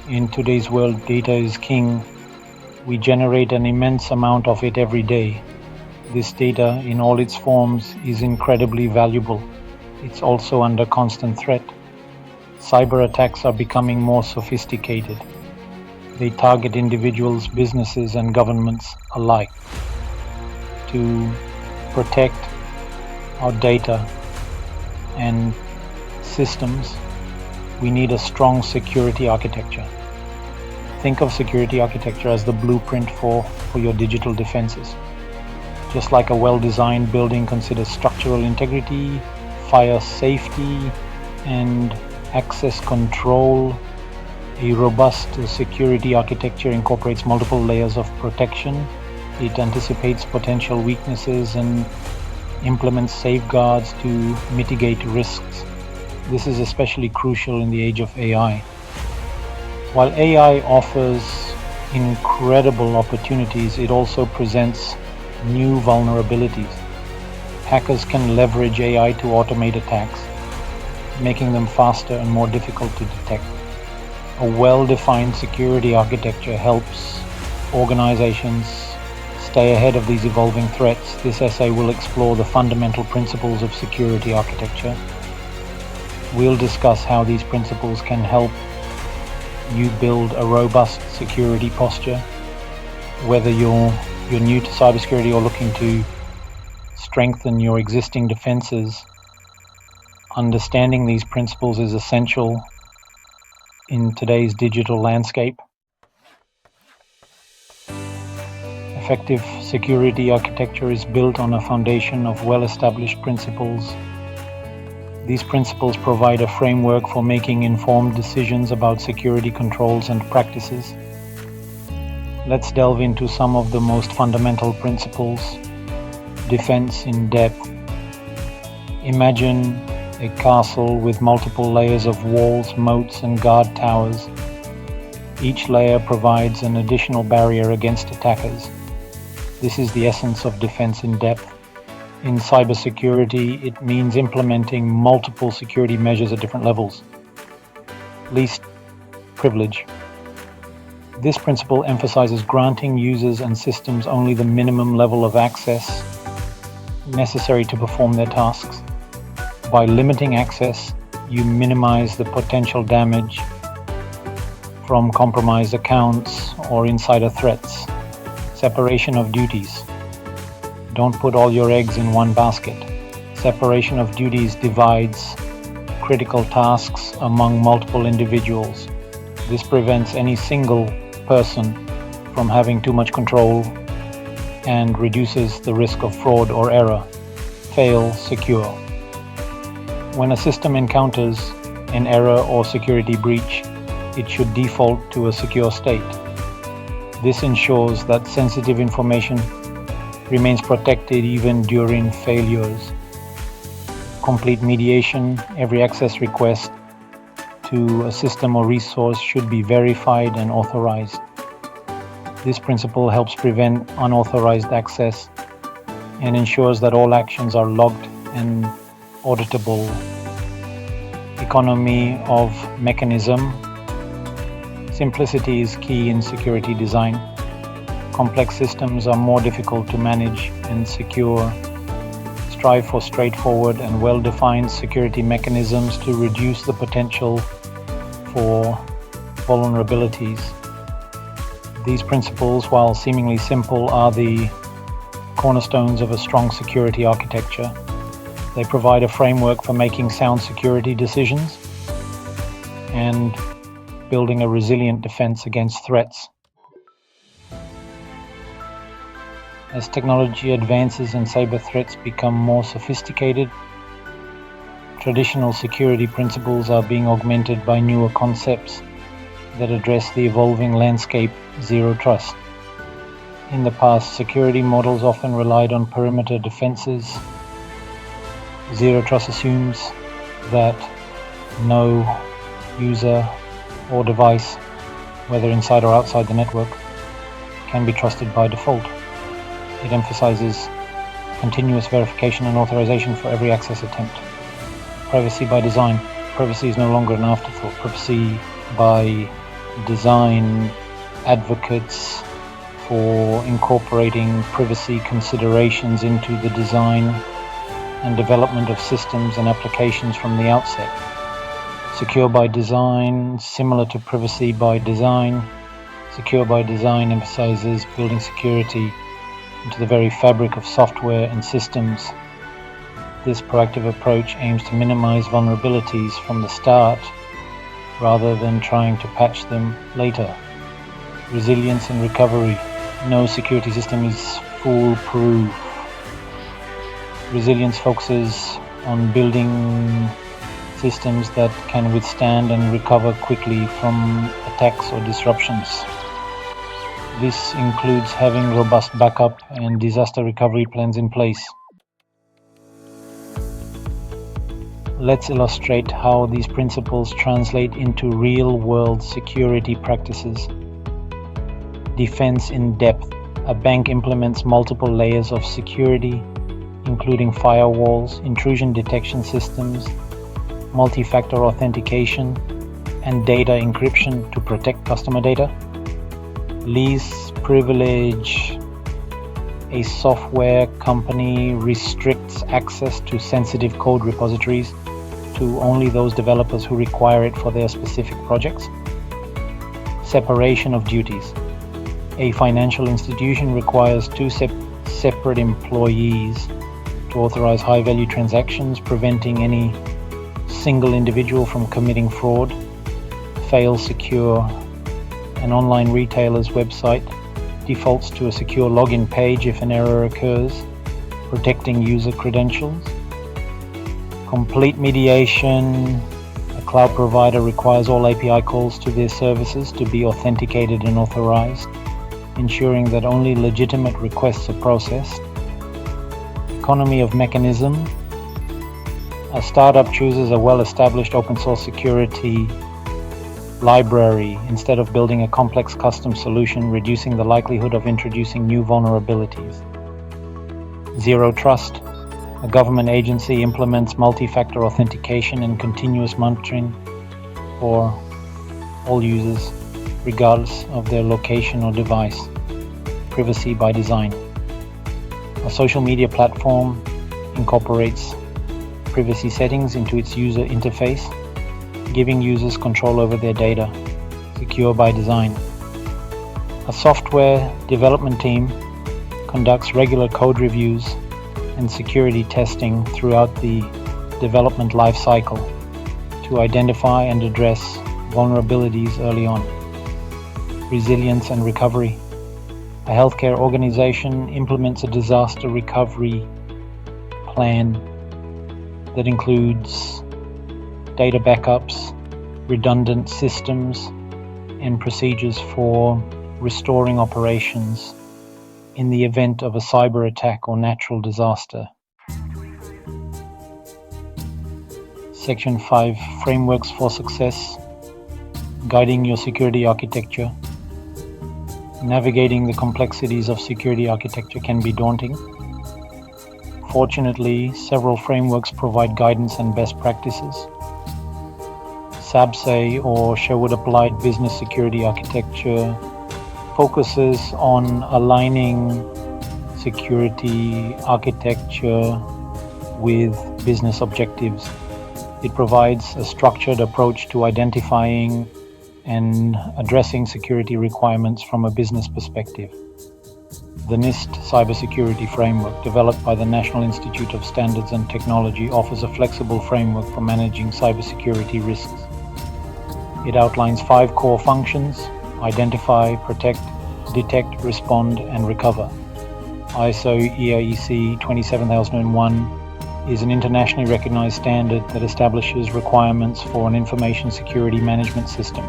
In today's world, data is king. We generate an immense amount of it every day. This data, in all its forms, is incredibly valuable. It's also under constant threat. Cyber attacks are becoming more sophisticated. They target individuals, businesses, and governments alike. To protect our data and systems, we need a strong security architecture. Think of security architecture as the blueprint for your digital defenses. Just like a well-designed building considers structural integrity, fire safety, and access control, a robust security architecture incorporates multiple layers of protection. It anticipates potential weaknesses and implements safeguards to mitigate risks. This is especially crucial in the age of AI. While AI offers incredible opportunities, it also presents new vulnerabilities. Hackers can leverage AI to automate attacks, making them faster and more difficult to detect. A well-defined security architecture helps organizations stay ahead of these evolving threats. This essay will explore the fundamental principles of security architecture. We'll discuss how these principles can help you build a robust security posture. Whether you're new to cybersecurity or looking to strengthen your existing defenses, understanding these principles is essential in today's digital landscape. Effective security architecture is built on a foundation of well-established principles. These principles provide a framework for making informed decisions about security controls and practices. Let's delve into some of the most fundamental principles. Defense in depth. Imagine a castle with multiple layers of walls, moats, and guard towers. Each layer provides an additional barrier against attackers. This is the essence of defense in depth. In cybersecurity, it means implementing multiple security measures at different levels. Least privilege. This principle emphasizes granting users and systems only the minimum level of access necessary to perform their tasks. By limiting access, you minimize the potential damage from compromised accounts or insider threats. Separation of duties. Don't put all your eggs in one basket. Separation of duties divides critical tasks among multiple individuals. This prevents any single person from having too much control and reduces the risk of fraud or error. Fail secure. When a system encounters an error or security breach, it should default to a secure state. This ensures that sensitive information remains protected even during failures. Complete mediation. Every access request to a system or resource should be verified and authorized. This principle helps prevent unauthorized access and ensures that all actions are logged and auditable. Economy of mechanism. Simplicity is key in security design. Complex systems are more difficult to manage and secure. Strive for straightforward and well-defined security mechanisms to reduce the potential for vulnerabilities. These principles, while seemingly simple, are the cornerstones of a strong security architecture. They provide a framework for making sound security decisions and building a resilient defense against threats. As technology advances and cyber threats become more sophisticated, traditional security principles are being augmented by newer concepts that address the evolving landscape. Zero trust. In the past, security models often relied on perimeter defenses. Zero trust assumes that no user or device, whether inside or outside the network, can be trusted by default. It emphasizes continuous verification and authorization for every access attempt. Privacy by design. Privacy is no longer an afterthought. Privacy by design advocates for incorporating privacy considerations into the design and development of systems and applications from the outset. Secure by design, similar to privacy by design, secure by design emphasizes building security into the very fabric of software and systems. This proactive approach aims to minimize vulnerabilities from the start rather than trying to patch them later. Resilience and recovery. No security system is foolproof. Resilience focuses on building systems that can withstand and recover quickly from attacks or disruptions. This includes having robust backup and disaster recovery plans in place. Let's illustrate how these principles translate into real-world security practices. Defense in depth. A bank implements multiple layers of security, including firewalls, intrusion detection systems, multi-factor authentication, and data encryption to protect customer data. Least privilege. A software company restricts access to sensitive code repositories to only those developers who require it for their specific projects. Separation of duties. A financial institution requires two separate employees to authorize high-value transactions, preventing any single individual from committing fraud. Fail secure. An online retailer's website defaults to a secure login page if an error occurs, protecting user credentials. Complete mediation. A cloud provider requires all API calls to their services to be authenticated and authorized, ensuring that only legitimate requests are processed. Economy of mechanism. A startup chooses a well-established open source security library instead of building a complex custom solution, reducing the likelihood of introducing new vulnerabilities. Zero trust. A government agency implements multi-factor authentication and continuous monitoring for all users, regardless of their location or device. Privacy by design. A social media platform incorporates privacy settings into its user interface, giving users control over their data. Secure by design. A software development team conducts regular code reviews and security testing throughout the development lifecycle to identify and address vulnerabilities early on. Resilience and recovery. A healthcare organization implements a disaster recovery plan that includes data backups, redundant systems, and procedures for restoring operations in the event of a cyber attack or natural disaster. Section 5. Frameworks for success. Guiding your security architecture. Navigating the complexities of security architecture can be daunting. Fortunately, several frameworks provide guidance and best practices. SABSE, or Sherwood Applied Business Security Architecture, focuses on aligning security architecture with business objectives. It provides a structured approach to identifying and addressing security requirements from a business perspective. The NIST Cybersecurity Framework, developed by the National Institute of Standards and Technology, offers a flexible framework for managing cybersecurity risks. It outlines 5 core functions: identify, protect, detect, respond, and recover. ISO EAEC 27001 is an internationally recognized standard that establishes requirements for an information security management system.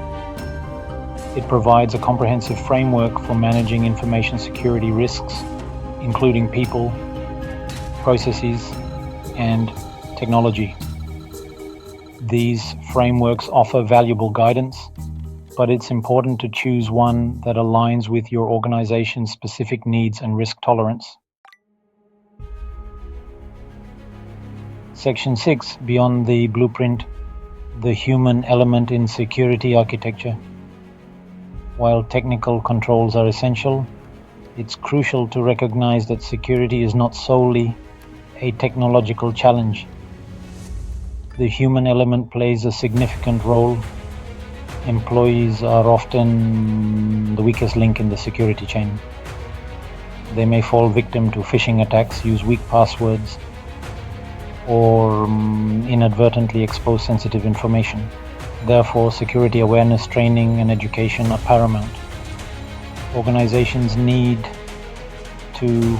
It provides a comprehensive framework for managing information security risks, including people, processes, and technology. These frameworks offer valuable guidance, but it's important to choose one that aligns with your organization's specific needs and risk tolerance. Section 6. Beyond the blueprint, the human element in security architecture. While technical controls are essential, it's crucial to recognize that security is not solely a technological challenge. The human element plays a significant role. Employees are often the weakest link in the security chain. They may fall victim to phishing attacks, use weak passwords, or inadvertently expose sensitive information. Therefore, security awareness training and education are paramount. Organizations need to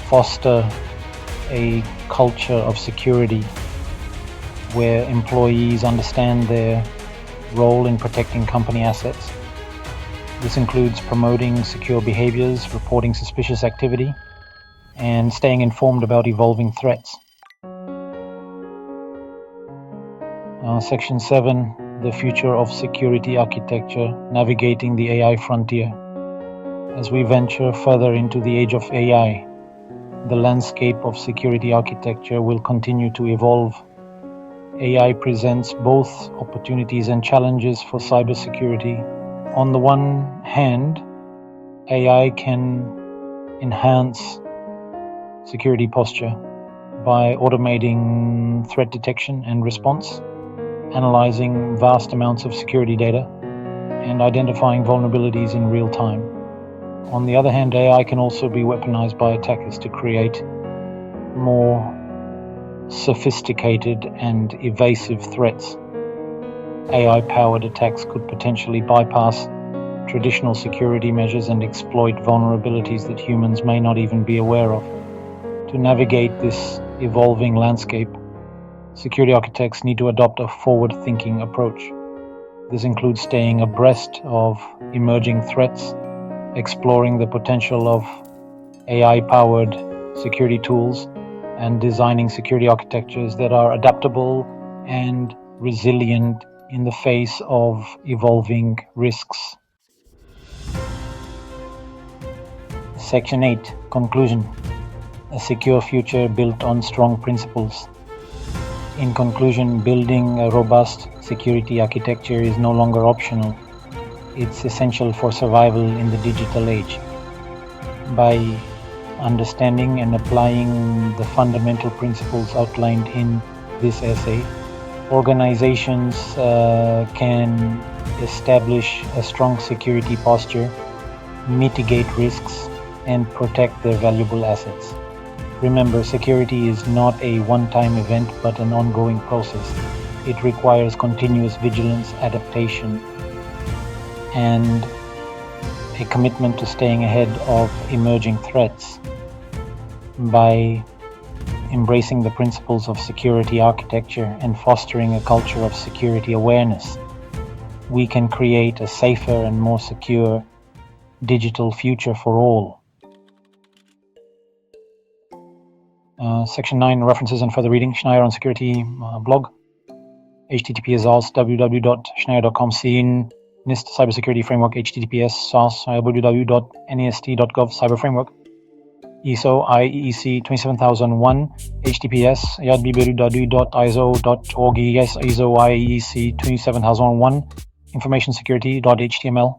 foster a culture of security where employees understand their role in protecting company assets. This includes promoting secure behaviors, reporting suspicious activity, and staying informed about evolving threats. Section 7, the future of security architecture, navigating the AI frontier. As we venture further into the age of AI, the landscape of security architecture will continue to evolve. AI presents both opportunities and challenges for cybersecurity. On the one hand, AI can enhance security posture by automating threat detection and response, analyzing vast amounts of security data, and identifying vulnerabilities in real time. On the other hand, AI can also be weaponized by attackers to create more sophisticated and evasive threats. AI-powered attacks could potentially bypass traditional security measures and exploit vulnerabilities that humans may not even be aware of. To navigate this evolving landscape, security architects need to adopt a forward-thinking approach. This includes staying abreast of emerging threats, exploring the potential of AI-powered security tools, and designing security architectures that are adaptable and resilient in the face of evolving risks. Section 8, Conclusion. A secure future built on strong principles. In conclusion, building a robust security architecture is no longer optional. It's essential for survival in the digital age. By understanding and applying the fundamental principles outlined in this essay, organizations can establish a strong security posture, mitigate risks, and protect their valuable assets. Remember, security is not a one-time event but an ongoing process. It requires continuous vigilance, adaptation, and a commitment to staying ahead of emerging threats. By embracing the principles of security architecture and fostering a culture of security awareness, we can create a safer and more secure digital future for all. Section 9, references and further reading. Schneier on Security blog. https www.schneier.com. Scene NIST Cybersecurity Framework. https www.nist.gov Cyber Framework. ISO IEC 27001. https www.iso.org. ISO IEC 27001. Information security.html.